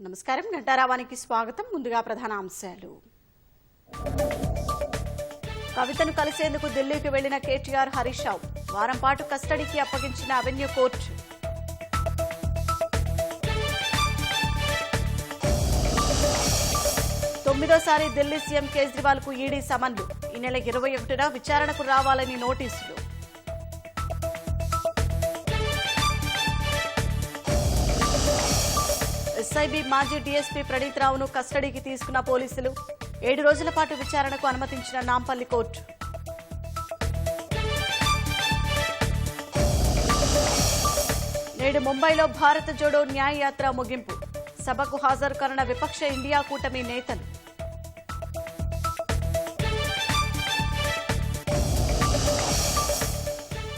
నమస్కారం. గంటారావానికి స్వాగతం. ముందుగా ప్రధాన అంశాలు. కవితను కలిసేందుకు ఢిల్లీకి వెళ్లిన కేటీఆర్, హరీష్ రావు వారం పాటు కస్టడీకి అప్పగించిన అవెన్యూ కోర్టు. తొమ్మిదోసారి ఢిల్లీ సీఎం కేజ్రీవాల్ కు ఈడీ సమన్లు. ఈ నెల 21న విచారణకు రావాలని నోటీసులు. ఎస్ఐబీ మాజీ డీఎస్పీ ప్రణీత్ రావును కస్టడీకి తీసుకున్న పోలీసులు. 7 రోజుల పాటు విచారణకు అనుమతించిన నాంపల్లి కోర్టు. నేడు ముంబైలో భారత్ జోడో న్యాయ యాత్ర ముగింపు. సభకు హాజరు కానున్న విపక్ష ఇండియా కూటమి నేతలు.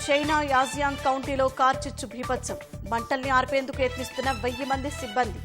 చైనా యాజియాంగ్ కౌంటీలో కార్చిచ్చు బీభత్సం. మంటల్ని ఆర్పేందుకు యత్నిస్తున్న 1000 మంది సిబ్బంది.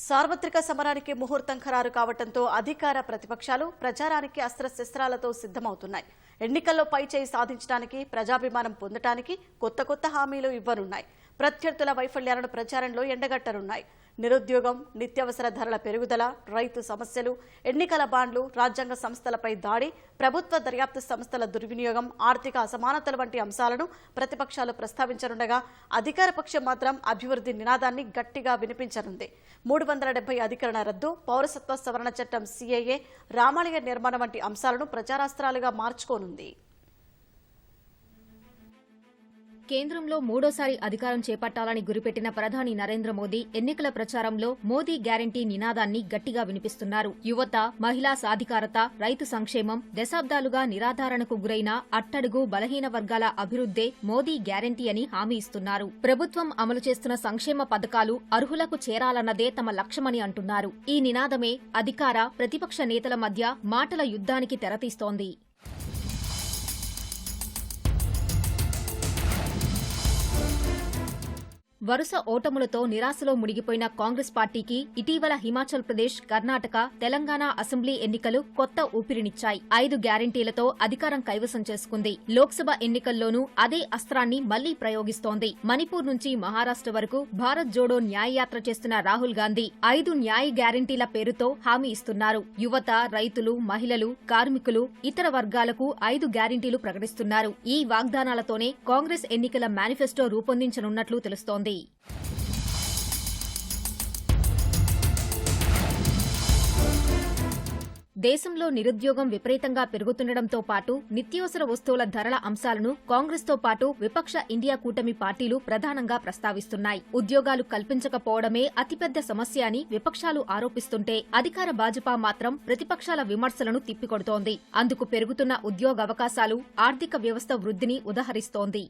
సార్వత్రిక సమరానికి ముహూర్తం ఖరారు కావడంతో అధికార ప్రతిపక్షాలు ప్రచారానికి అస్త్రశస్త్రాలతో సిద్ధమవుతున్నాయి. ఎన్నికల్లో పైచేయి సాధించడానికి, ప్రజాభిమానం పొందడానికి కొత్త హామీలు ఇవ్వనున్నాయి. ప్రత్యర్థుల వైఫల్యాలను ప్రచారంలో ఎండగట్టనున్నాయి. నిరుద్యోగం, నిత్యావసర ధరల పెరుగుదల, రైతు సమస్యలు, ఎన్నికల బాండ్లు, రాజ్యాంగ సంస్థలపై దాడి, ప్రభుత్వ దర్యాప్తు సంస్థల దుర్వినియోగం, ఆర్థిక అసమానతలు వంటి అంశాలను ప్రతిపక్షాలు ప్రస్తావించనుండగా అధికార పక్షం మాత్రం అభివృద్ధి నినాదాన్ని గట్టిగా వినిపించనుంది. 370 అధికరణ రద్దు, పౌరసత్వ సవరణ చట్టం సీఏఏ, రామాలయ నిర్మాణం వంటి అంశాలను ప్రచారాస్త్రాలుగా మార్చుకోనుంది. కేంద్రంలో మూడోసారి అధికారం చేపట్టాలని గురిపెట్టిన ప్రధాని నరేంద్ర మోదీ ఎన్నికల ప్రచారంలో మోదీ గ్యారంటీ నినాదాన్ని గట్టిగా వినిపిస్తున్నారు. యువత, మహిళా సాధికారత, రైతు సంక్షేమం, దశాబ్దాలుగా నిరాధారణకు గురైన అట్టడుగు బలహీన వర్గాల అభివృద్దే మోదీ గ్యారంటీ అని హామీ ఇస్తున్నారు. ప్రభుత్వం అమలు చేస్తున్న సంక్షేమ పథకాలు అర్హులకు చేరాలన్నదే తమ లక్ష్యమని అంటున్నారు. ఈ నినాదమే అధికార, ప్రతిపక్ష నేతల మధ్య మాటల యుద్ధానికి తెరతీస్తోంది. వరుస ఓటములతో నిరాశలో మునిగిపోయిన కాంగ్రెస్ పార్టీకి ఇటీవల హిమాచల్ ప్రదేశ్, కర్ణాటక, తెలంగాణ అసెంబ్లీ ఎన్నికలు కొత్త ఊపిరినిచ్చాయి. 5 గ్యారంటీలతో అధికారం కైవసం చేసుకుంది. లోక్సభ ఎన్నికల్లోనూ అదే అస్త్రాన్ని మళ్లీ ప్రయోగిస్తోంది. మణిపూర్ నుంచి మహారాష్ట్ర వరకు భారత్ జోడో న్యాయయాత్ర చేస్తున్న రాహుల్ గాంధీ 5 న్యాయ గ్యారంటీల పేరుతో హామీ ఇస్తున్నారు. యువత, రైతులు, మహిళలు, కార్మికులు, ఇతర వర్గాలకు 5 గ్యారంటీలు ప్రకటిస్తున్నారు. ఈ వాగ్దానాలతోనే కాంగ్రెస్ ఎన్నికల మేనిఫెస్టో రూపొందించనున్నట్లు తెలుస్తోంది. దేశంలో నిరుద్యోగం విపరీతంగా పెరుగుతుండటంతో పాటు నిత్యావసర వస్తువుల ధరల అంశాలను కాంగ్రెస్తో పాటు విపక్ష ఇండియా కూటమి పార్టీలు ప్రధానంగా ప్రస్తావిస్తున్నాయి. ఉద్యోగాలు కల్పించకపోవడమే అతిపెద్ద సమస్య అని విపక్షాలు ఆరోపిస్తుంటే అధికార భాజపా మాత్రం ప్రతిపక్షాల విమర్శలను తిప్పికొడుతోంది. అందుకు పెరుగుతున్న ఉద్యోగావకాశాలు ఆర్థిక వ్యవస్థ వృద్ధిని ఉదహరిస్తోంది.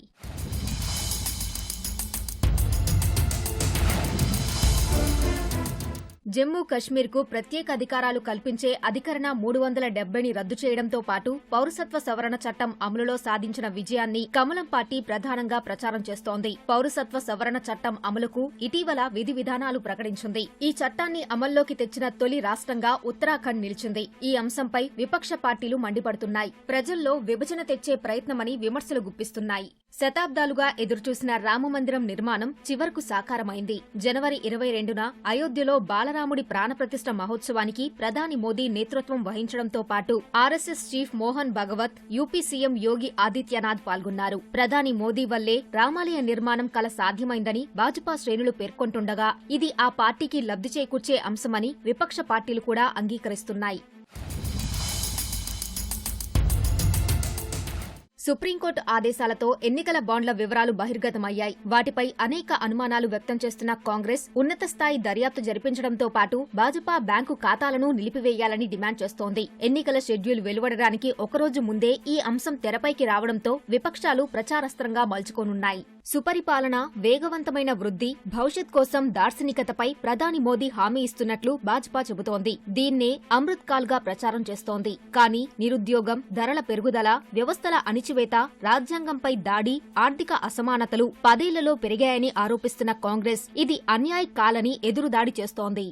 జమ్మూ కశ్మీర్కు ప్రత్యేక అధికారాలు కల్పించే అధికరణ 370ని రద్దు చేయడంతో పాటు పౌరసత్వ సవరణ చట్టం అమలులో సాధించిన విజయాన్ని కమలం పార్టీ ప్రధానంగా ప్రచారం చేస్తోంది. పౌరసత్వ సవరణ చట్టం అమలుకు ఇటీవల విధి విధానాలు ప్రకటించింది. ఈ చట్టాన్ని అమల్లోకి తెచ్చిన తొలి రాష్ట్రంగా ఉత్తరాఖండ్ నిలిచింది. ఈ అంశంపై విపక్ష పార్టీలు మండిపడుతున్నాయి. ప్రజల్లో విభజన తెచ్చే ప్రయత్నమని విమర్శలు గుప్పిస్తున్నాయి. శతాబ్దాలుగా ఎదురుచూసిన రామమందిరం నిర్మాణం చివరకు సాకారమైంది. జనవరి 22న అయోధ్యలో బాలరాముడి ప్రాణప్రతిష్ఠ మహోత్సవానికి ప్రధాని మోదీ నేతృత్వం వహించడంతో పాటు RSS chief Mohan Bhagwat, UP CM Yogi Adityanath పాల్గొన్నారు. ప్రధాని మోదీ వల్లే రామాలయ నిర్మాణం కల సాధ్యమైందని భాజపా శ్రేణులు పేర్కొంటుండగా ఇది ఆ పార్టీకి లబ్ధి చేకూర్చే అంశమని విపక్ష పార్టీలు కూడా అంగీకరిస్తున్నాయి. సుప్రీంకోర్టు ఆదేశాలతో ఎన్నికల బాండ్ల వివరాలు బహిర్గతమయ్యాయి. వాటిపై అనేక అనుమానాలు వ్యక్తం చేస్తున్న కాంగ్రెస్ ఉన్నత స్థాయి దర్యాప్తు జరిపించడంతో పాటు భాజపా బ్యాంకు ఖాతాలను నిలిపివేయాలని డిమాండ్ చేస్తోంది. ఎన్నికల షెడ్యూల్ వెలువడడానికి ఒకరోజు ముందే ఈ అంశం తెరపైకి రావడంతో విపక్షాలు ప్రచారాస్త్రంగా మలుచుకోనున్నాయి. సుపరిపాలన, వేగవంతమైన వృద్ధి, భవిష్యత్ కోసం దార్శనికతపై ప్రధాని మోదీ హామీ ఇస్తున్నట్లు భాజపా చెబుతోంది. దీన్నే అమృత్ కాల్గా ప్రచారం చేస్తోంది. కానీ నిరుద్యోగం, ధరల పెరుగుదల, వ్యవస్థల అణిచివేత, రాజ్యాంగంపై దాడి, ఆర్థిక అసమానతలు 10 ఏళ్లలో పెరిగాయని ఆరోపిస్తున్న కాంగ్రెస్ ఇది అన్యాయ కాలని ఎదురుదాడి చేస్తోంది.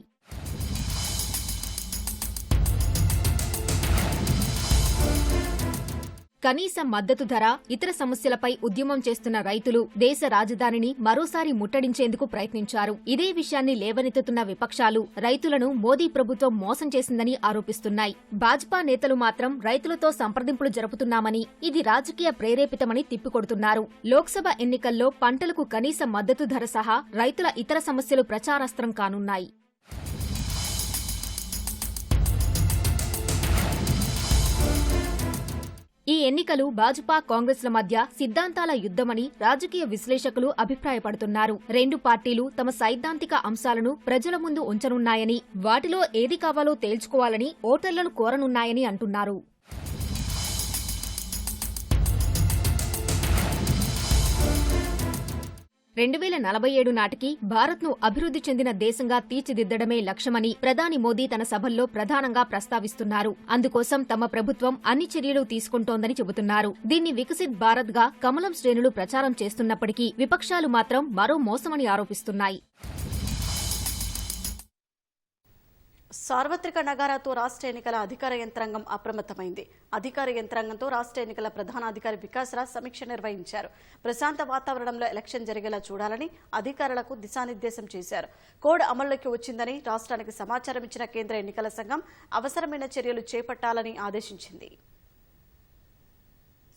కనీస మద్దతు ధర, ఇతర సమస్యలపై ఉద్యమం చేస్తున్న రైతులు దేశ రాజధానిని మరోసారి ముట్టడించేందుకు ప్రయత్నించారు. ఇదే విషయాన్ని లేవనెత్తుతున్న విపక్షాలు రైతులను మోదీ ప్రభుత్వం మోసం చేసిందని ఆరోపిస్తున్నాయి. భాజపా నేతలు మాత్రం రైతులతో సంప్రదింపులు జరుపుతున్నామని, ఇది రాజకీయ ప్రేరేపితమని తిప్పికొడుతున్నారు. లోక్సభ ఎన్నికల్లో పంటలకు కనీస మద్దతు ధర సహా రైతుల ఇతర సమస్యలు ప్రచారాస్త్రం కానున్నాయి. ఈ ఎన్నికలు భాజపా కాంగ్రెస్ల మధ్య సిద్ధాంతాల యుద్ధమని రాజకీయ విశ్లేషకులు అభిప్రాయపడుతున్నారు. రెండు పార్టీలు తమ సైద్ధాంతిక అంశాలను ప్రజల ముందు ఉంచనున్నాయని, వాటిలో ఏది కావాలో తేల్చుకోవాలని ఓటర్లను కోరనున్నాయని అంటున్నారు. 2047 నాటికి భారత్ను అభివృద్ధి చెందిన దేశంగా తీర్చిదిద్దడమే లక్ష్యమని ప్రధాని మోదీ తన సభల్లో ప్రధానంగా ప్రస్తావిస్తున్నారు. అందుకోసం తమ ప్రభుత్వం అన్ని చర్యలు తీసుకుంటోందని చెబుతున్నారు. దీన్ని వికసిత్ భారత్ గా కమలం శ్రేణులు ప్రచారం చేస్తున్నప్పటికీ విపక్షాలు మాత్రం మరో మోసమని ఆరోపిస్తున్నాయి. సార్వత్రిక నగారాతో రాష్ట్ర ఎన్నికల అధికార యంత్రాంగం అప్రమత్తమైంది. అధికార యంత్రాంగంతో రాష్ట్ర ఎన్నికల ప్రధానాధికారి వికాస్ రాజ్ సమీక్ష నిర్వహించారు. ప్రశాంత వాతావరణంలో ఎలక్షన్ జరిగేలా చూడాలని అధికారులకు దిశానిర్దేశం చేశారు. కోడ్ అమల్లోకి వచ్చిందని రాష్ట్రానికి సమాచారం ఇచ్చిన కేంద్ర ఎన్నికల సంఘం అవసరమైన చర్యలు చేపట్టాలని ఆదేశించింది.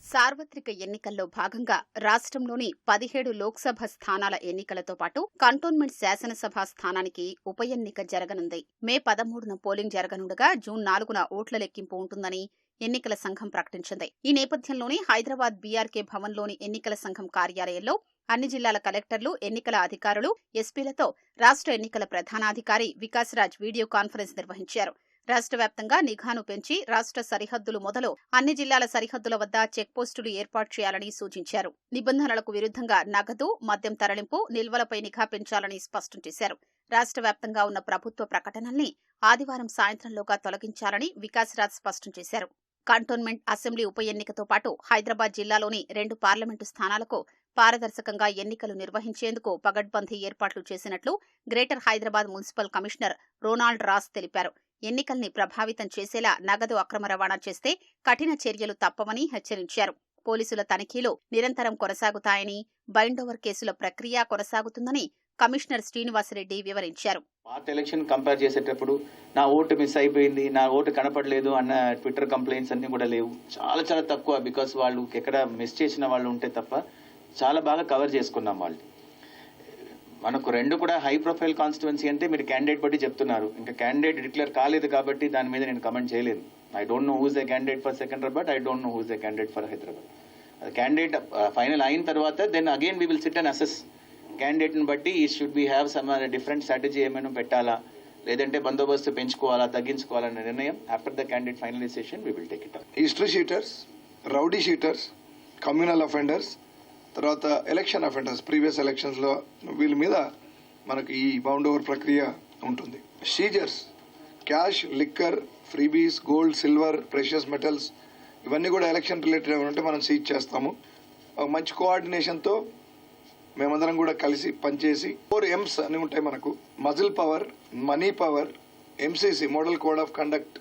సార్వత్రిక ఎన్నికల్లో భాగంగా రాష్ట్రంలోని 17 లోక్సభ స్థానాల ఎన్నికలతో పాటు కంటోన్మెంట్ శాసనసభ స్థానానికి ఉప ఎన్నిక జరగనుంది. మే 13న పోలింగ్ జరగనుండగా జూన్ 4న ఓట్ల లెక్కింపు ఉంటుందని ఎన్నికల సంఘం ప్రకటించింది. ఈ నేపథ్యంలోనే హైదరాబాద్ బీఆర్కే భవన్లోని ఎన్నికల సంఘం కార్యాలయంలో అన్ని జిల్లాల కలెక్టర్లు, ఎన్నికల అధికారులు, ఎస్పీలతో రాష్ట్ర ఎన్నికల ప్రధానాధికారి వికాస్ రాజ్ వీడియో కాన్ఫరెన్స్ నిర్వహించారు. రాష్ట్ర వ్యాప్తంగా నిఘాను పెంచి రాష్ట్ర సరిహద్దులు మొదలు అన్ని జిల్లాల సరిహద్దుల వద్ద చెక్పోస్టులు ఏర్పాటు చేయాలని సూచించారు. నిబంధనలకు విరుద్ధంగా నగదు, మద్యం తరలింపు, నిల్వలపై నిఘా పెంచాలని స్పష్టం చేశారు. రాష్ట్ర వ్యాప్తంగా ఉన్న ప్రభుత్వ ప్రకటనల్ని ఆదివారం సాయంత్రంలోగా తొలగించాలని వికాస్ రాజ్ స్పష్టం చేశారు. కంటోన్మెంట్ అసెంబ్లీ ఉప ఎన్నికతో పాటు హైదరాబాద్ జిల్లాలోని 2 పార్లమెంటు స్థానాలకు పారదర్శకంగా ఎన్నికలు నిర్వహించేందుకు పగడ్బందీ ఏర్పాట్లు చేసినట్లు greater Hyderabad municipal commissioner Ronald Ross తెలిపారు. ఎన్నికల్ని ప్రభావితం చేసేలా నగదు అక్రమ రవాణా చేస్తే కఠిన చర్యలు తప్పవని హెచ్చరించారు. పోలీసుల తనిఖీలు నిరంతరం కొనసాగుతాయని, బైండోవర్ కేసుల ప్రక్రియ కొనసాగుతుందని కమిషనర్ శ్రీనివాసరెడ్డి వివరించారు. పాత ఎలక్షన్ కంపేర్ చేసేటప్పుడు నా ఓటు మిస్ అయిపోయింది, నా ఓటు కనపడలేదు అన్న ట్విట్టర్ కంప్లైంట్స్ అన్ని కూడా లేవు. చాలా తక్కువ. బికాస్ వాళ్ళు ఎక్కడ మిస్ చేసిన వాళ్ళు ఉంటే తప్ప చాలా బాగా కవర్ చేసుకున్నాం. వాళ్ళు మనకు 2 కూడా హై ప్రొఫైల్ కాన్స్టిట్యువెన్సీ అంటే మీరు క్యాండిడేట్ బట్టి చెప్తున్నారు. ఇంకా క్యాండిడేట్ డిక్లేర్ కాలేదు కాబట్టి దాని మీద నేను కమెంట్ చేయలేదు. I don't know who's the candidate for Secunderabad, I don't know who's the candidate for Hyderabad. అది క్యాండిడేట్ ఫైనల్ అయిన తర్వాత then again we will sit and assess. క్యాండిడేట్ని బట్టి ఈ should be have some different strategy ఏమైనా పెట్టాలా, లేదంటే బందోబస్తు పెంచుకోవాలా, తగ్గించుకోవాలనే నిర్ణయం after the candidate finalisation we will take it up. History sheeters, rowdy sheeters, communal offenders, తర్వాత ఎలక్షన్ అఫెండర్స్, ప్రీవియస్ ఎలక్షన్స్లో వీళ్ళ మీద మనకి ఈ బౌండ్ ఓవర్ ప్రక్రియ ఉంటుంది. Seizures, cash, liquor, freebies, gold, silver, precious metals ఇవన్నీ కూడా ఎలక్షన్ రిలేటెడ్ ఏమైనా ఉంటే మనం సీజ్ చేస్తాము. మంచి కోఆర్డినేషన్తో మేమందరం కూడా కలిసి పనిచేసి 4 M's అని ఉంటాయి మనకు: muscle power, money power, MCC model code of conduct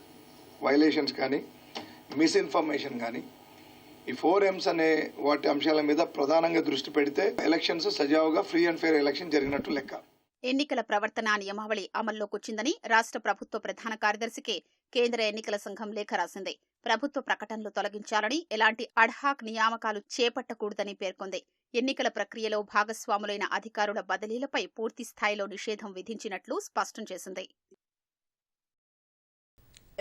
violations కానీ, మిస్ఇన్ఫర్మేషన్ కానీ, ఈ 4 M's అనే వాటి అంశాల మీద ప్రధానంగా దృష్టి పెడితే ఎలక్షన్స్ సజావుగా ఫ్రీ అండ్ ఫెయిర్ ఎలక్షన్ జరిగినట్టు లెక్క. ఎన్నికల ప్రవర్తన నియమావళి అమల్లోకొచ్చిందని రాష్ట్ర ప్రభుత్వ ప్రధాన కార్యదర్శికి కేంద్ర ఎన్నికల సంఘం లేఖ రాసింది. ప్రభుత్వ ప్రకటనలు తొలగించాలని, ఎలాంటి అడ్హాక్ నియామకాలు చేపట్టకూడదని పేర్కొంది. ఎన్నికల ప్రక్రియలో భాగస్వాములైన అధికారుల బదిలీలపై పూర్తి స్థాయిలో నిషేధం విధించినట్లు స్పష్టం చేసింది.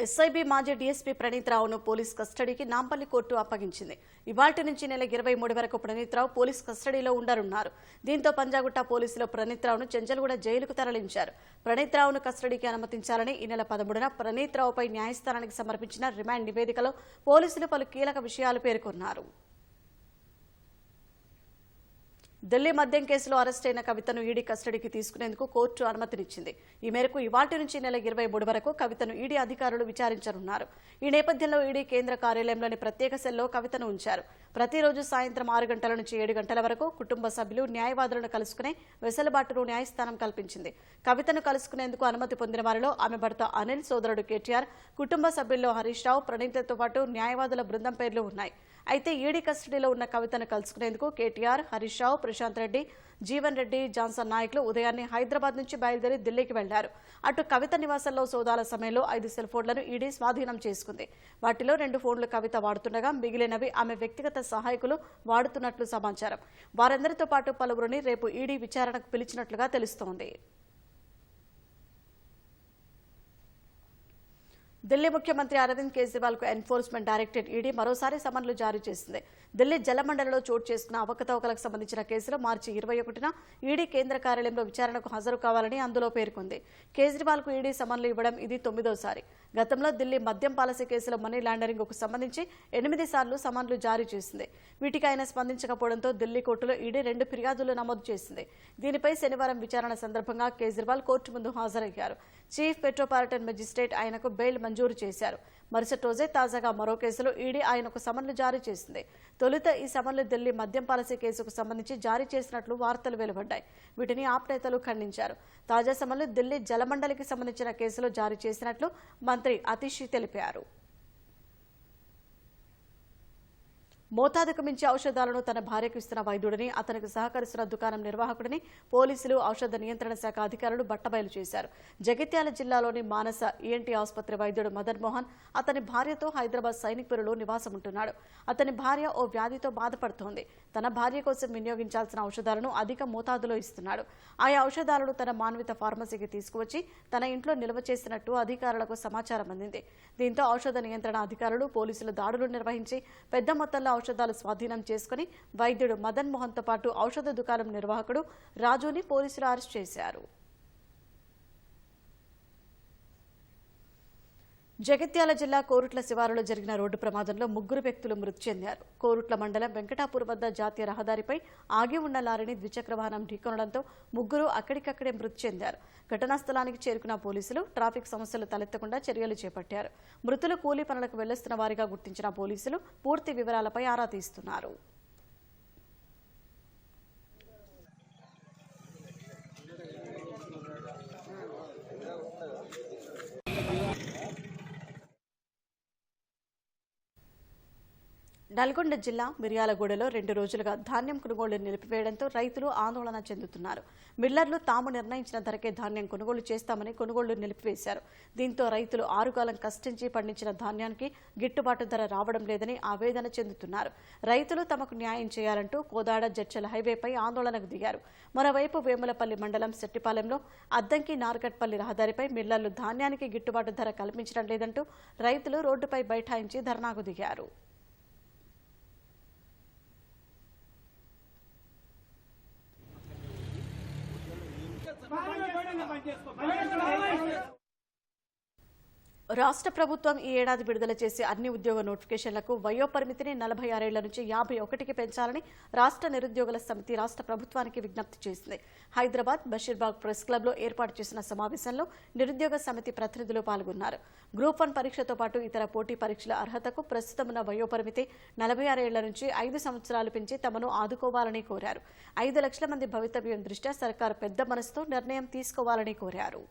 ఎస్ఐబీ మాజీ డీఎస్పీ ప్రణీత్ రావును పోలీస్ కస్టడీకి నాంపల్లి కోర్టు అప్పగించింది. ఇవాల్టి నుంచి నెల 23 వరకు ప్రణీత్ రావు పోలీస్ కస్టడీలో ఉండనున్నారు. దీంతో పంజాగుట్ట పోలీసులు ప్రణీత్ రావును చెంచల్గూడ జైలుకు తరలించారు. ప్రణీత్ రావును కస్టడీకి అనుమతించాలని ఈ నెల 13న ప్రణీత్ రావుపై న్యాయస్థానానికి సమర్పించిన రిమాండ్ నివేదికలో పోలీసులు పలు కీలక విషయాలు పేర్కొన్నారు. ఢిల్లీ మద్యం కేసులో అరెస్ట్ అయిన కవితను ఈడీ కస్టడీకి తీసుకునేందుకు కోర్టు అనుమతినిచ్చింది. ఈ మేరకు ఇవాల్టి నుంచి నెల 23 వరకు కవితను ఈడీ అధికారులు విచారించనున్నారు. ఈ నేపథ్యంలో ఈడీ కేంద్ర కార్యాలయంలోని ప్రత్యేక సెల్లో కవితను ఉంచారు. ప్రతిరోజు సాయంత్రం 6 గంటల నుంచి 7 గంటల వరకు కుటుంబ సభ్యులు న్యాయవాదులను కలుసుకునే వెసులుబాటును న్యాయస్థానం కల్పించింది. కవితను కలుసుకునేందుకు అనుమతి పొందిన వారిలో ఆమె భర్త అనిల్, సోదరుడు కేటీఆర్, కుటుంబ సభ్యుల్లో హరీష్ రావు, ప్రణీత్తో పాటు న్యాయవాదుల బృందం పేర్లు ఉన్నాయి. అయితే ఈడీ కస్టడీలో ఉన్న కవితను కలుసుకునేందుకు కేటీఆర్, హరీష్ రావు, ప్రశాంత్ రెడ్డి, జీవన్ రెడ్డి, జాన్సన్ నాయకులు ఉదయాన్నే హైదరాబాద్ నుంచి బయలుదేరి ఢిల్లీకి వెళ్లారు. అటు కవిత నివాసంలో సోదాల సమయంలో 5 సెల్ ఫోన్లను ఈడీ స్వాధీనం చేసుకుంది. వాటిలో 2 ఫోన్లు కవిత వాడుతుండగా మిగిలినవి ఆమె వ్యక్తిగత సహాయకులు వాడుతున్నట్లు సమాచారం. వారందరితో పాటు పలువురిని రేపు ఈడీ విచారణకు పిలిచినట్లుగా తెలుస్తోంది. ఢిల్లీ ముఖ్యమంత్రి అరవింద్ కేజ్రీవాల్ కు ఎన్ఫోర్స్మెంట్ డైరెక్టరేట్ ఈడీ మరోసారి సమన్లు జారీ చేసింది. ఢిల్లీ జలమండలిలో చోటు చేసుకున్న అవకతవకలకు సంబంధించిన కేసులో మార్చి 21న ఈడీ కేంద్ర కార్యాలయంలో విచారణకు హాజరు కావాలని అందులో పేర్కొంది. కేజ్రీవాల్ కు ఈడీ సమన్లు ఇవ్వడం ఇది 9వసారి. గతంలో ఢిల్లీ మద్యం పాలసీ కేసులో మనీ లాండరింగ్ కు సంబంధించి 8 సార్లు సమన్లు జారీ చేసింది. వీటికి ఆయన స్పందించకపోవడంతో ఢిల్లీ కోర్టులో ఈడీ 2 ఫిర్యాదులు నమోదు చేసింది. దీనిపై శనివారం విచారణ సందర్భంగా కేజ్రీవాల్ కోర్టు ముందు హాజరయ్యారు. చీఫ్ మెట్రోపాలిటన్ మెజిస్ట్రేట్ ఆయనకు బెయిల్ మంజూరు చేశారు. మరుసటి రోజే తాజాగా మరో కేసులో ఈడీ ఆయనకు సమన్లు జారీ చేసింది. తొలుత ఈ సమన్లు ఢిల్లీ మద్యం పాలసీ కేసుకు సంబంధించి జారీ చేసినట్లు వార్తలు వెలువడ్డాయి. వీటిని ఆప్ నేతలు ఖండించారు. తాజా సమన్లు ఢిల్లీ జలమండలికి సంబంధించిన కేసులో జారీ చేసినట్లు మంత్రి అతీష్ తెలిపారు. మోతాదుకు మించి ఔషధాలను తన భార్యకు ఇస్తున్న వైద్యుడిని, అతనికి సహకరిస్తున్న దుకాణం నిర్వాహకుడిని పోలీసులు, ఔషధ నియంత్రణ శాఖ అధికారులు బట్టబయలు చేశారు. జగిత్యాల జిల్లాలోని మానస ఈఎన్టీ ఆసుపత్రి వైద్యుడు మదన్ మోహన్ అతని భార్యతో హైదరాబాద్ సైనిక్పురిలో నివాసముంటున్నాడు. అతని భార్య ఓ వ్యాధితో బాధపడుతోంది. తన భార్య కోసం వినియోగించాల్సిన ఔషధాలను అధిక మోతాదులో ఇస్తున్నాడు. ఆయా ఔషధాలను తన మాన్విత ఫార్మసీకి తీసుకువచ్చి తన ఇంట్లో నిల్వ చేసినట్టు అధికారులకు సమాచారం అందింది. దీంతో ఔషధ నియంత్రణ అధికారులు, పోలీసులు దాడులు నిర్వహించి పెద్ద మొత్తంలో ఔషధాలు స్వాధీనం చేసుకుని వైద్యుడు మదన్ మోహన్ తో పాటు ఔషధ దుకాణం నిర్వాహకుడు రాజుని పోలీసులు అరెస్ట్ చేశారు. జగిత్యాల జిల్లా కోరుట్ల శివారులో జరిగిన రోడ్డు ప్రమాదంలో 3 వ్యక్తులు మృతి చెందారు. కోరుట్ల మండలం వెంకటాపూర్ వద్ద జాతీయ రహదారిపై ఆగి ఉన్న లారీని ద్విచక్ర వాహనం ఢీకొనడంతో 3 అక్కడికక్కడే మృతి చెందారు. ఘటనా స్థలానికి చేరుకున్న పోలీసులు ట్రాఫిక్ సమస్యలు తలెత్తకుండా చర్యలు చేపట్టారు. మృతులు కూలీ పనులకు వెళ్లొస్తున్న వారిగా గుర్తించిన పోలీసులు పూర్తి వివరాలపై ఆరా తీస్తున్నారు. నల్గొండ జిల్లా మిర్యాలగూడలో 2 రోజులుగా ధాన్యం కొనుగోళ్లు నిలిపివేయడంతో రైతులు ఆందోళన చెందుతున్నారు. మిల్లర్లు తాము నిర్ణయించిన ధరకే ధాన్యం కొనుగోలు చేస్తామని కొనుగోళ్లు నిలిపివేశారు. దీంతో రైతులు 6 కాలం కష్టించి పండించిన ధాన్యానికి గిట్టుబాటు ధర రావడం లేదని ఆవేదన చెందుతున్నారు. రైతులు తమకు న్యాయం చేయాలంటూ కోదాడ జడ్చల హైవేపై ఆందోళనకు దిగారు. మరోవైపు వేములపల్లి మండలం సెట్టిపాలెంలో అద్దంకి నార్గట్పల్లి రహదారిపై మిల్లర్లు ధాన్యానికి గిట్టుబాటు ధర కల్పించడం లేదంటూ రైతులు రోడ్డుపై బైఠాయించి ధర్నాకు దిగారు. రాష్ట్ర ప్రభుత్వం ఈ ఏడాది విడుదల చేసే అన్ని ఉద్యోగ నోటిఫికేషన్లకు వయోపరిమితిని 46 ఏళ్ల నుంచి 51కి పెంచాలని రాష్ట్ర నిరుద్యోగుల సమితి రాష్ట్ర ప్రభుత్వానికి విజ్ఞప్తి చేసింది. హైదరాబాద్ బషీర్బాగ్ ప్రెస్ క్లబ్లో ఏర్పాటు చేసిన సమావేశంలో నిరుద్యోగ సమితి ప్రతినిధులు పాల్గొన్నారు. గ్రూప్ 1 పరీక్షతో పాటు ఇతర పోటీ పరీక్షల అర్హతకు ప్రస్తుతం ఉన్న వయోపరిమితి 46 ఏళ్ల నుంచి 5 సంవత్సరాలు పెంచి తమను ఆదుకోవాలని కోరారు. 5 లక్షల మంది భవితవ్యం దృష్ట్యా సర్కారు పెద్ద మనసుతో నిర్ణయం తీసుకోవాలని కోరారు.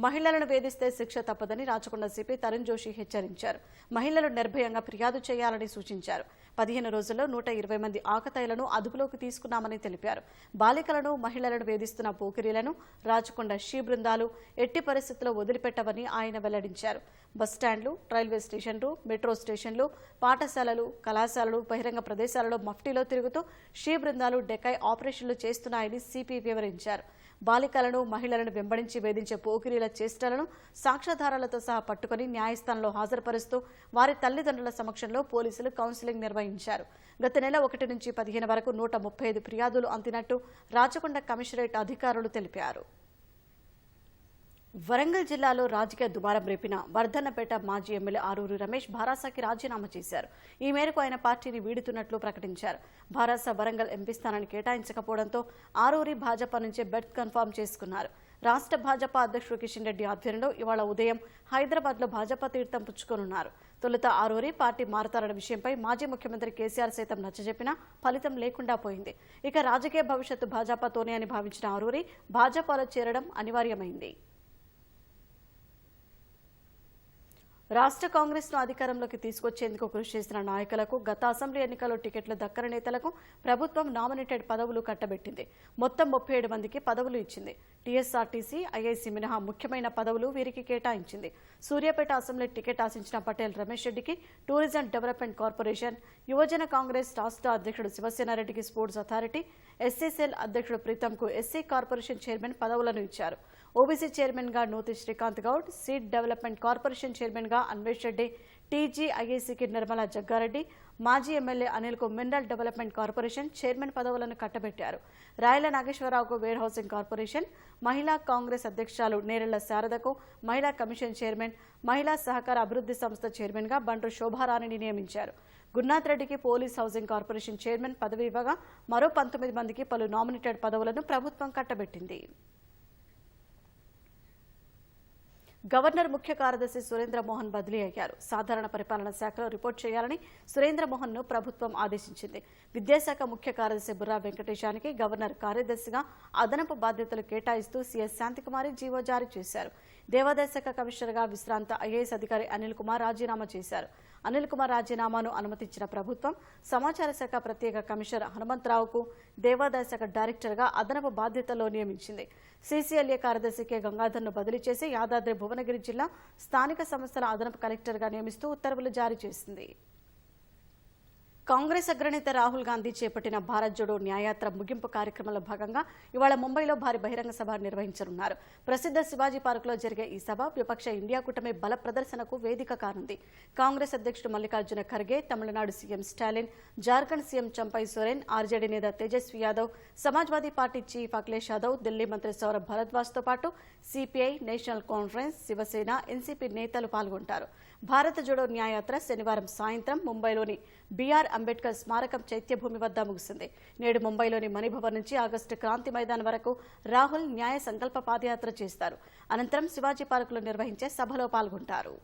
మహిళలను వేధిస్తే శిక్ష తప్పదని రాచకొండ సిపి తరుణ్ జోషి హెచ్చరించారు. మహిళలు నిర్భయంగా ఫిర్యాదు చేయాలని సూచించారు. 15 రోజుల్లో 120 మంది ఆకతాయిలను అదుపులోకి తీసుకున్నామని తెలిపారు. బాలికలను, మహిళలను వేధిస్తున్న పోకిరీలను రాచకొండ షీ బృందాలు ఎట్టి పరిస్థితుల్లో వదిలిపెట్టవని ఆయన వెల్లడించారు. బస్టాండ్లు, రైల్వే స్టేషన్లు, మెట్రో స్టేషన్లు, పాఠశాలలు, కళాశాలలు, బహిరంగ ప్రదేశాలలో మఫ్టీలో తిరుగుతూ షీ బృందాలు డెకాయ్ ఆపరేషన్లు చేస్తున్నాయని సిపి వివరించారు. బాలికలను, మహిళలను వెంబడించి వేధించే పోకిరీల చేష్టలను సాక్ష్యాధారాలతో సహా పట్టుకుని న్యాయస్థానంలో హాజరుపరుస్తూ వారి తల్లిదండ్రుల సమక్షంలో పోలీసులు కౌన్సిలింగ్ నిర్వహించారు. గత నెల 1 నుంచి 15 వరకు 135 ఫిర్యాదులు అందినట్టు రాచకొండ కమిషనరేట్ అధికారులు తెలిపారు. వరంగల్ జిల్లాలో రాజకీయ దుమారం రేపిన వర్ధన్నపేట మాజీ ఎమ్మెల్యే ఆరూరి రమేష్ భారాసాకి రాజీనామా చేశారు. ఈ మేరకు ఆయన పార్టీని వీడుతున్నట్లు ప్రకటించారు. భారాస వరంగల్ ఎంపీ స్థానాన్ని కేటాయించకపోవడంతో ఆరూరి భాజపా నుంచే బెర్త్ కన్ఫర్మ్ చేసుకున్నారు. రాష్ట్ర భాజపా అధ్యక్షుడు కిషన్ రెడ్డి ఆధ్వర్యంలో ఇవాళ ఉదయం హైదరాబాద్లో భాజపా తీర్థం పుచ్చుకోనున్నారు. తొలుత ఆరూరి పార్టీ మారతారన్న విషయంపై మాజీ ముఖ్యమంత్రి కేసీఆర్ సైతం నచ్చజెప్పినా ఫలితం లేకుండా పోయింది. ఇక రాజకీయ భవిష్యత్తు భాజపాతోనే అని భావించిన ఆరూరి భాజపాలో చేరడం అనివార్యమైంది. రాష్ట్ర కాంగ్రెస్ను అధికారంలోకి తీసుకొచ్చేందుకు కృషి చేసిన నాయకులకు గత అసెంబ్లీ ఎన్నికల్లో టికెట్లు దక్కని నేతలకు ప్రభుత్వం నామినేటెడ్ పదవులు కట్టబెట్టింది. మొత్తం 37 మందికి పదవులు ఇచ్చింది. టీఎస్ఆర్టీసీ, ఐఐసీ మినహా ముఖ్యమైన పదవులు వీరికి కేటాయించింది. సూర్యాపేట అసెంబ్లీ టికెట్ ఆశించిన పటేల్ రమేష్ రెడ్డికి టూరిజం డెవలప్మెంట్ కార్పొరేషన్, యువజన కాంగ్రెస్ రాష్ట్ర అధ్యక్షుడు శివసేనారెడ్డికి స్పోర్ట్స్ అథారిటీ, ఎస్సీసెల్ అధ్యక్షుడు ప్రీతంకు ఎస్సీ కార్పొరేషన్ చైర్మన్ పదవులను ఇచ్చారు. ఓబీసీ చైర్మన్ గా Nuthi Srikanth Goud, seed development corporation chairman గా అన్వేష్ రెడ్డి, టీజీఐఏసీకి నిర్మలా జగ్గారెడ్డి, మాజీ ఎమ్మెల్యే అనిల్కు మినరల్ డెవలప్మెంట్ కార్పొరేషన్ చైర్మన్ పదవులను కట్టబెట్టారు. రాయల నాగేశ్వరరావుకు వేర్ హౌసింగ్ కార్పొరేషన్, మహిళా కాంగ్రెస్ అధ్యక్షురాలు నేరెళ్ల శారదకు మహిళా కమిషన్ చైర్మన్, మహిళా సహకార అభివృద్ధి సంస్థ చైర్మన్ గా బండ్రు శోభారాణిని నియమించారు. గురునాథ్ రెడ్డికి పోలీస్ హౌసింగ్ కార్పొరేషన్ చైర్మన్ పదవి ఇవ్వగా మరో 19 మందికి పలు నామినేటెడ్ పదవులను ప్రభుత్వం కట్టబెట్టింది. గవర్నర్ ముఖ్య కార్యదర్శి సురేంద్ర మోహన్ బదిలీ అయ్యారు. సాధారణ పరిపాలన శాఖలో రిపోర్ట్ చేయాలని సురేంద్ర మోహన్ ను ప్రభుత్వం ఆదేశించింది. విద్యాశాఖ ముఖ్య కార్యదర్శి బుర్రా వెంకటేశానికి గవర్నర్ కార్యదర్శిగా అదనపు బాధ్యతలు కేటాయిస్తూ సీఎస్ శాంతికుమారి జీవో జారీ చేశారు. దేవాదాయ శాఖ కమిషనర్గా విశ్రాంత ఐఏఎస్ అధికారి అనిల్ కుమార్ రాజీనామా చేశారు. అనిల్ కుమార్ రాజీనామాను అనుమతించిన ప్రభుత్వం సమాచార శాఖ ప్రత్యేక కమిషనర్ హనుమంతరావుకు దేవాదాయ శాఖ డైరెక్టర్గా అదనపు బాధ్యతల్లో నియమించింది. సీసీఎల్ఏ కార్యదర్శి కె గంగాధర్ను బదిలీ చేసి యాదాద్రి భువనగిరి జిల్లా స్థానిక సంస్థల అదనపు కలెక్టర్గా నియమిస్తూ ఉత్తర్వులు జారీ చేసింది. కాంగ్రెస్ అగ్రనేత రాహుల్ గాంధీ చేపట్టిన భారత్ జోడో న్యాయయాత్ర ముగింపు కార్యక్రమంలో భాగంగా ఇవాళ ముంబైలో భారీ బహిరంగ సభ నిర్వహించనున్నారు. ప్రసిద్ధ శివాజీ పార్కులో జరిగే ఈ సభ విపక్ష ఇండియా కూటమి బల ప్రదర్శనకు వేదిక కానుంది. కాంగ్రెస్ అధ్యక్షుడు Mallikarjuna Kharge, Tamil Nadu CM Stalin, Jharkhand CM Champai Soren, RJD నేత తేజస్వి యాదవ్, సమాజ్వాదీ పార్టీ చీఫ్ అఖిలేష్ యాదవ్, ఢిల్లీ మంత్రి సౌరభ్ భరద్వాజ్తో పాటు CPI, national conference, Shiv Sena, NCP నేతలు పాల్గొంటారు. భారత జోడో న్యాయయాత్ర శనివారం సాయంత్రం ముంబైలోని బీఆర్ అంబేద్కర్ స్మారకం చైత్యభూమి వద్ద ముగిసింది. నేడు ముంబైలోని మణిభవన్ నుంచి ఆగస్టు క్రాంతి మైదాన్ వరకు రాహుల్ న్యాయ సంకల్ప పాదయాత్ర చేస్తారు. అనంతరం శివాజీ పార్కులో నిర్వహించే సభలో పాల్గొంటారు.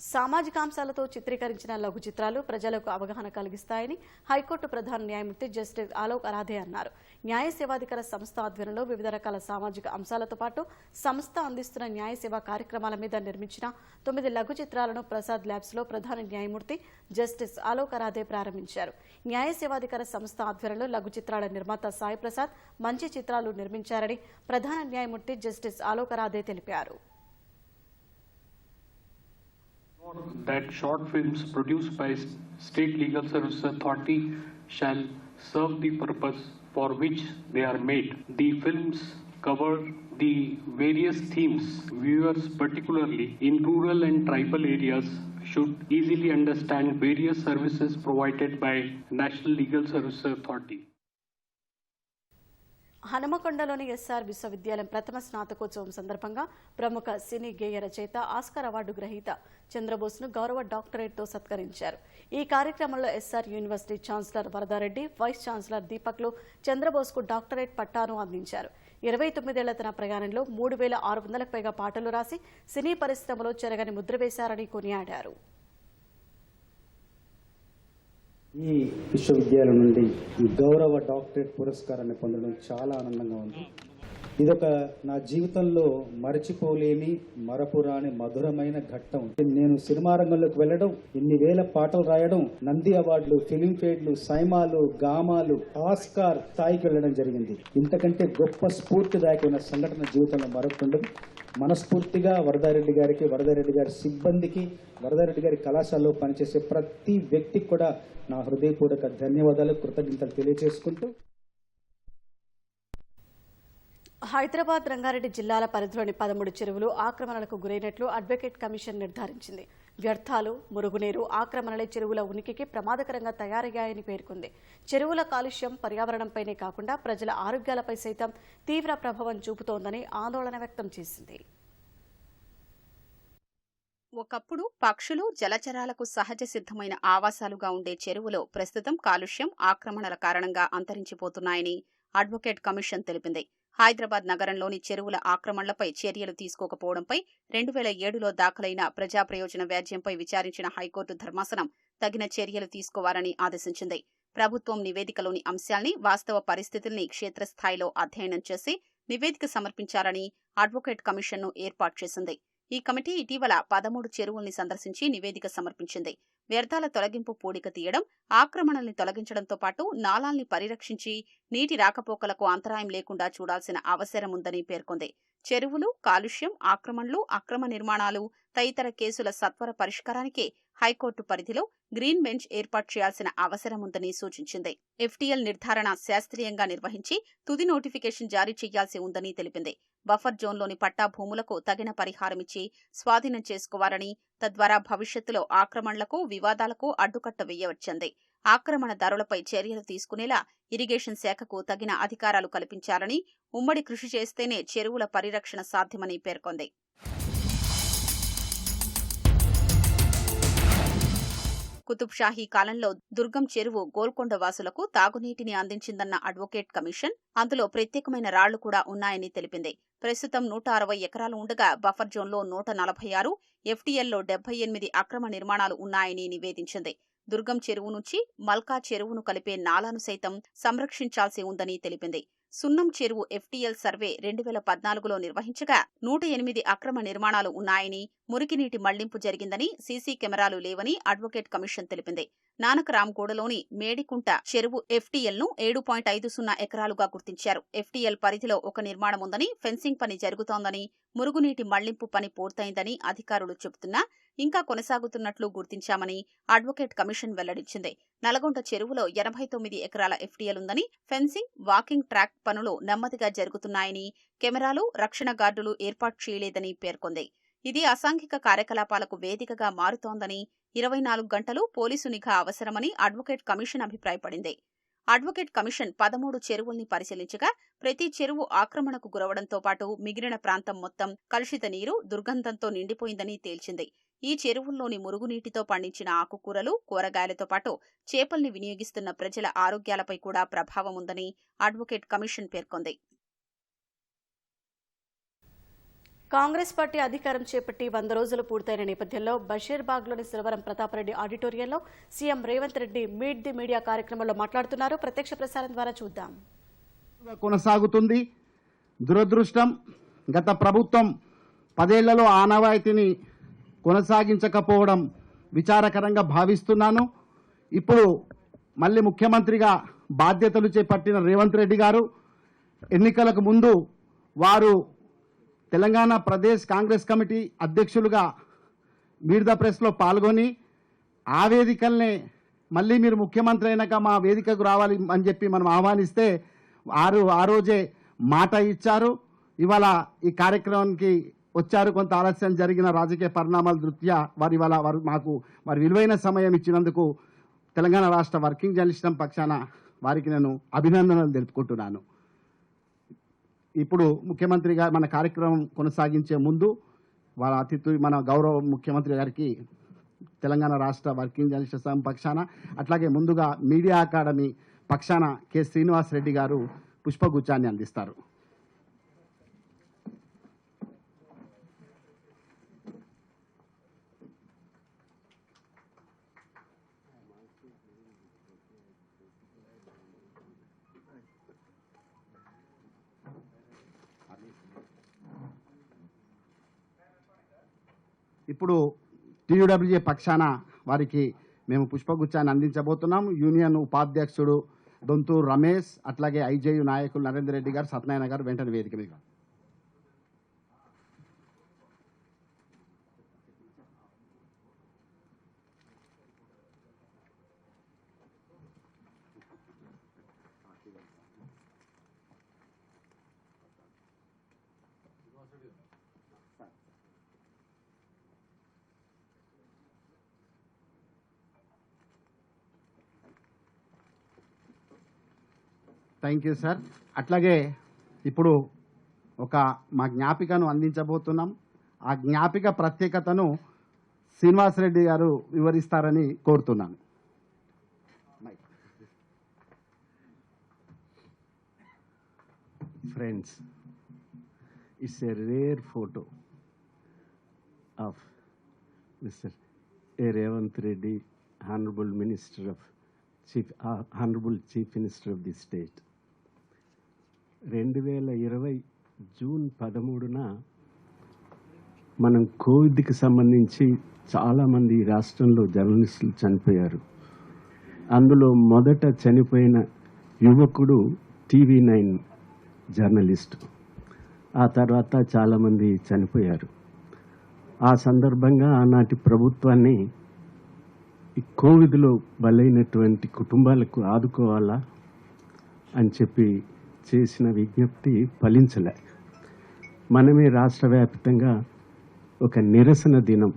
సామాజికాంశాలతో చిత్రీకరించిన లఘు చిత్రాలు ప్రజలకు అవగాహన కలిగిస్తాయని హైకోర్టు ప్రధాన న్యాయమూర్తి జస్టిస్ ఆలోక్ అరాధే అన్నారు. న్యాయ సేవాధికార సంస్థ ఆధ్వర్యంలో వివిధ రకాల సామాజిక అంశాలతో పాటు సంస్థ అందిస్తున్న న్యాయ సేవా కార్యక్రమాల మీద నిర్మించిన 9 లఘు చిత్రాలను ప్రసాద్ ల్యాబ్స్ లో ప్రధాన న్యాయమూర్తి జస్టిస్ ఆలోక్ అరాధే ప్రారంభించారు. న్యాయ సేవాధికార సంస్థ ఆధ్వర్యంలో లఘు చిత్రాల నిర్మాత సాయి ప్రసాద్ మంచి చిత్రాలు నిర్మించారని ప్రధాన న్యాయమూర్తి జస్టిస్ ఆలోక్ అరాధే తెలిపారు. That short films produced by State Legal Services Authority shall serve the purpose for which they are made. The films cover the various themes. Viewers, particularly in rural and tribal areas, should easily understand various services provided by National Legal Services Authority. హనుమకొండలోని SR విశ్వవిద్యాలయం ప్రథమ స్నాతకోత్సవం సందర్భంగా ప్రముఖ సినీ గేయ రచయిత, Oscar award గ్రహీత చంద్రబోస్ను గౌరవ డాక్టరేట్తో సత్కరించారు. ఈ కార్యక్రమంలో SR university chancellor Varadareddy, vice chancellor దీపక్లు చంద్రబోస్కు డాక్టరేట్ పట్టాను అందించారు. 29 ఏళ్ల తన ప్రయాణంలో 3600కు పైగా పాటలు రాసి సినీ పరిశ్రమలో చెరగని ముద్ర వేశారని కొనియాడారు. ఈ విశ్వవిద్యాలయం నుండి ఈ గౌరవ డాక్టరేట్ పురస్కారాన్ని పొందడం చాలా ఆనందంగా ఉంది. ఇదొక నా జీవితంలో మరచిపోలేని, మరపురాని మధురమైన ఘట్టం. నేను సినిమా రంగంలోకి వెళ్ళడం, ఇన్ని వేల పాటలు రాయడం, నంది అవార్డులు, ఫిలింఫేర్లు, సైమాలు, గామాలు, ఆస్కార్ స్థాయికి వెళ్ళడం జరిగింది. ఇంతకంటే గొప్ప స్ఫూర్తిదాయకమైన సంఘటన జీవితంలో మరొకటి. మనస్ఫూర్తిగా వరదారెడ్డి గారికి, వరదారెడ్డి గారి సిబ్బందికి, వరదారెడ్డి గారి కళాశాలలో పనిచేసే ప్రతి వ్యక్తికి కూడా నా హృదయపూర్వక ధన్యవాదాలు, కృతజ్ఞతలు తెలియజేసుకుంటూ హైదరాబాద్, రంగారెడ్డి జిల్లాల పరిధిలోని 13 చెరువులు ఆక్రమణలకు గురైనట్లు అడ్వకేట్ కమిషన్ నిర్ధారించింది. వ్యర్థాలు, మురుగునీరు ఆక్రమణలే చెరువుల ఉనికికి ప్రమాదకరంగా తయారయ్యాయని పేర్కొంది. చెరువుల కాలుష్యం పర్యావరణంపైనే కాకుండా ప్రజల ఆరోగ్యాలపై సైతం తీవ్ర ప్రభావం చూపుతోందని ఆందోళన వ్యక్తం చేసింది. ఒకప్పుడు పక్షులు, జలచరాలకు సహజ సిద్ధమైన ఆవాసాలుగా ఉండే చెరువులో ప్రస్తుతం కాలుష్యం, ఆక్రమణల కారణంగా అంతరించిపోతున్నాయని అడ్వకేట్ కమిషన్ తెలిపింది. హైదరాబాద్ నగరంలోని చెరువుల ఆక్రమణలపై చర్యలు తీసుకోకపోవడంపై 2007లో దాఖలైన ప్రజా ప్రయోజన వ్యాజ్యంపై విచారించిన హైకోర్టు ధర్మాసనం తగిన చర్యలు తీసుకోవాలని ఆదేశించింది. ప్రభుత్వం నివేదికలోని అంశాల్ని, వాస్తవ పరిస్థితుల్ని క్షేత్రస్థాయిలో అధ్యయనం చేసి నివేదిక సమర్పించాలని అడ్వకేట్ కమిషన్ను ఏర్పాటు చేసింది. ఈ కమిటీ ఇటీవల 13 చెరువుల్ని సందర్శించి నివేదిక సమర్పించింది. వ్యర్థాల తొలగింపు పూడిక తీయడం, ఆక్రమణల్ని తొలగించడంతో పాటు నాలాల్ని పరిరక్షించి నీటి రాకపోకలకు అంతరాయం లేకుండా చూడాల్సిన అవసరం ఉందని పేర్కొంది. చెరువులు, కాలుష్యం, ఆక్రమణలు, అక్రమ నిర్మాణాలు తదితర కేసుల సత్వర పరిష్కారానికి హైకోర్టు పరిధిలో గ్రీన్ బెంచ్ ఏర్పాటు చేయాల్సిన అవసరం ఉందని సూచించింది. ఎఫ్టీఎల్ నిర్ధారణ శాస్త్రీయంగా నిర్వహించి తుది నోటిఫికేషన్ జారీ చేయాల్సి ఉందని తెలిపింది. బఫర్ జోన్లోని పట్టా భూములకు తగిన పరిహారమిచ్చి స్వాధీనం చేసుకోవాలని, తద్వారా భవిష్యత్తులో ఆక్రమణలకు, వివాదాలకు అడ్డుకట్ట వేయవచ్చింది. ఆక్రమణదారులపై చర్యలు తీసుకునేలా ఇరిగేషన్ శాఖకు తగిన అధికారాలు కల్పించాలని, ఉమ్మడి కృషి చేస్తేనే చెరువుల పరిరక్షణ సాధ్యమని పేర్కొంది. కుతుబ్షాహీ కాలంలో దుర్గం చెరువు గోల్కొండ వాసులకు తాగునీటిని అందించిందన్న అడ్వకేట్ కమిషన్, అందులో ప్రత్యేకమైన రాళ్లు కూడా ఉన్నాయని తెలిపింది. ప్రస్తుతం 160 ఎకరాలు ఉండగా బఫర్ జోన్లో 146, ఎఫ్టీఎల్లో 78 అక్రమ నిర్మాణాలు ఉన్నాయని నివేదించింది. దుర్గం చెరువు నుంచి మల్కా చెరువును కలిపే నాలాను సైతం సంరక్షించాల్సి ఉందని తెలిపింది. సున్నం చెరువు ఎఫ్టీఎల్ సర్వే 2014లో నిర్వహించగా 108 అక్రమ నిర్మాణాలు ఉన్నాయని, మురికినీటి మళ్లింపు జరిగిందని, సీసీ కెమెరాలు లేవని అడ్వకేట్ కమిషన్ తెలిపింది. నానకరాంగూడలోని మేడికుంట చెరువు ఎఫ్టీఎల్ ను 7.50 ఎకరాలుగా గుర్తించారు. ఎఫ్టీఎల్ పరిధిలో ఒక నిర్మాణం ఉందని, ఫెన్సింగ్ పని జరుగుతోందని, మురుగునీటి మళ్లింపు పని పూర్తయిందని అధికారులు చెబుతున్నా ఇంకా కొనసాగుతున్నట్లు గుర్తించామని అడ్వకేట్ కమిషన్ వెల్లడించింది. నల్గొండ చెరువులో 89 ఎకరాల ఎఫ్టీఎల్ ఉందని, ఫెన్సింగ్, వాకింగ్ ట్రాక్ పనులు నెమ్మదిగా జరుగుతున్నాయని, కెమెరాలు, రక్షణ గార్డులు ఏర్పాటు చేయలేదని పేర్కొంది. ఇది అసాంఘిక కార్యకలాపాలకు వేదికగా మారుతోందని, 24 గంటలు పోలీసు నిఘా అవసరమని అడ్వకేట్ కమిషన్ అభిప్రాయపడింది. అడ్వకేట్ కమిషన్ 13 చెరువుల్ని పరిశీలించగా ప్రతి చెరువు ఆక్రమణకు గురవడంతో పాటు మిగిలిన ప్రాంతం మొత్తం కలుషిత నీరు, దుర్గంధంతో నిండిపోయిందని తేల్చింది. ఈ చెరువుల్లోని మురుగునీటితో పండించిన ఆకుకూరలు, కూరగాయలతో పాటు చేపల్ని వినియోగిస్తున్న ప్రజల ఆరోగ్యాలపై కూడా ప్రభావం ఉందని అడ్వకేట్ కమిషన్ పేర్కొంది. కాంగ్రెస్ పార్టీ అధికారం చేపట్టి 100 రోజులు పూర్తయిన నేపథ్యంలో బషీర్బాగ్లోని సిరవరం ప్రతాపరెడ్డి ఆడిటోరియంలో CM Revanth Reddy meet the media కార్యక్రమంలో మాట్లాడుతున్నారు. ప్రత్యక్ష ప్రసారం ద్వారా చూద్దాం. కొనసాగుతుంది. దురదృష్టం, గత ప్రభుత్వం 10 ఏళ్లలో ఆనవాయితీని కొనసాగించకపోవడం విచారకరంగా భావిస్తున్నాను. ఇప్పుడు మళ్ళీ ముఖ్యమంత్రిగా బాధ్యతలు చేపట్టిన రేవంత్ రెడ్డి గారు ఎన్నికలకు ముందు వారు తెలంగాణ ప్రదేశ్ కాంగ్రెస్ కమిటీ అధ్యక్షులుగా మీట్ ద ప్రెస్లో పాల్గొని ఆ వేదికల్నే మళ్ళీ మీరు ముఖ్యమంత్రి అయినాక మా వేదికకు రావాలి అని చెప్పి మనం ఆహ్వానిస్తే ఆ రోజే మాట ఇచ్చారు. ఇవాళ ఈ కార్యక్రమానికి వచ్చారు. కొంత ఆలస్యం జరిగిన రాజకీయ పరిణామాల దృష్ట్యా వారు మాకు విలువైన సమయం ఇచ్చినందుకు తెలంగాణ రాష్ట్ర వర్కింగ్ జర్నలిస్టుల పక్షాన వారికి నేను అభినందనలు తెలుపుకుంటున్నాను. ఇప్పుడు ముఖ్యమంత్రిగా మన కార్యక్రమం కొనసాగించే ముందు వాళ్ళ అతిథి మన గౌరవ ముఖ్యమంత్రి గారికి తెలంగాణ రాష్ట్ర వర్కింగ్ జర్నలిస్టుల సంఘం పక్షాన, అట్లాగే ముందుగా మీడియా అకాడమీ పక్షాన కె శ్రీనివాస్ రెడ్డి గారు పుష్పగుచ్చాన్ని అందిస్తారు. ఇప్పుడు టీయూడబ్ల్యూజే పక్షాన వారికి మేము పుష్పగుచ్చాన్ని అందించబోతున్నాం. యూనియన్ ఉపాధ్యక్షుడు దొంతూరు రమేష్, అట్లాగే ఐజేయు నాయకులు నరేందర్ రెడ్డి గారు, సత్యనారాయణ గారు వెంటనే వేదిక మీద. Thank you sir. అట్లాగే ఇప్పుడు మా జ్ఞాపికను అందించబోతున్నాం. ఆ జ్ఞాపిక ప్రత్యేకతను శ్రీనివాసరెడ్డి గారు వివరిస్తారని కోరుతున్నాను. Friends, it's a rare photo of Mr. A. Revanth Reddy, Honorable Chief Minister of the state. 2020 June 13న మనం కోవిడ్కి సంబంధించి చాలామంది ఈ రాష్ట్రంలో జర్నలిస్టులు చనిపోయారు. అందులో మొదట చనిపోయిన యువకుడు TV9 జర్నలిస్టు. ఆ తర్వాత చాలామంది చనిపోయారు. ఆ సందర్భంగా ఆనాటి ప్రభుత్వాన్ని ఈ కోవిడ్లో బలైనటువంటి కుటుంబాలకు ఆదుకోవాలా అని చెప్పి చేసిన విజ్ఞప్తి ఫలించలే. మనమే రాష్ట్ర వ్యాప్తంగా ఒక నిరసన దినం,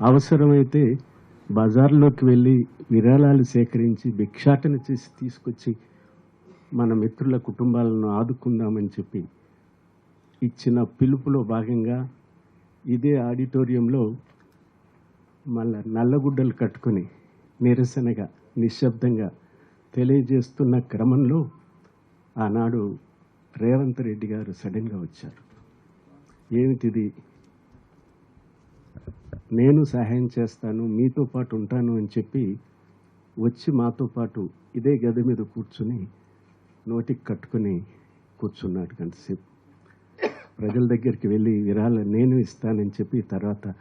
అవసరమైతే బజార్లోకి వెళ్ళి విరాళాలు సేకరించి భిక్షాటన చేసి తీసుకొచ్చి మన మిత్రుల కుటుంబాలను ఆదుకుందామని చెప్పి ఇచ్చిన పిలుపులో భాగంగా ఇదే ఆడిటోరియంలో మళ్ళా నల్లగుడ్డలు కట్టుకొని నిరసనగా నిశ్శబ్దంగా తెలియజేస్తున్న క్రమంలో ఆనాడు రేవంత్ రెడ్డి గారు సడన్గా వచ్చారు. ఏమిటిది, నేను సహాయం చేస్తాను, మీతో పాటు ఉంటాను అని చెప్పి వచ్చి మాతో పాటు ఇదే గది మీద కూర్చుని నోటికి కట్టుకుని కూర్చున్నాడు. గంటసేపు ప్రజల దగ్గరికి వెళ్ళి విరాళం నేను ఇస్తానని చెప్పి తర్వాత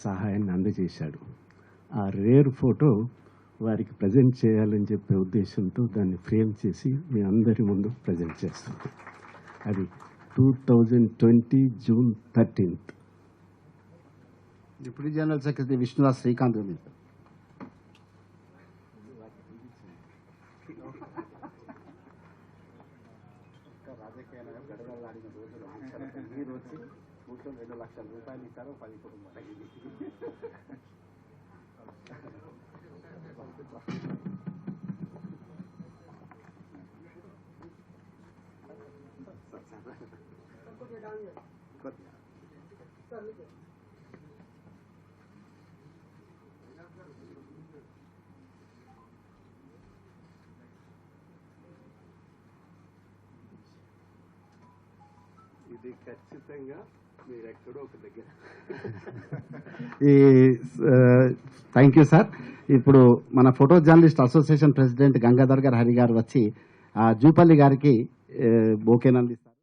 సహాయాన్ని అందజేశాడు. ఆ రేర్ ఫోటో వారికి ప్రజెంట్ చేయాలని చెప్పే ఉద్దేశంతో దాన్ని ఫ్రేమ్ చేసి మీ అందరి ముందు ప్రజెంట్ చేస్తుంది. అది 2020 June 13th. Deputy general secretary Vishnudas Srikanth గారు. ఇది ఖచ్చితంగా మీరు ఎక్కడో ఒక దగ్గర. Thank you sir. ఇప్పుడు మన photo journalist association president Gangadhar గారు హరి గారు వచ్చి జూపల్లి గారికి బోకేనందిస్తారు.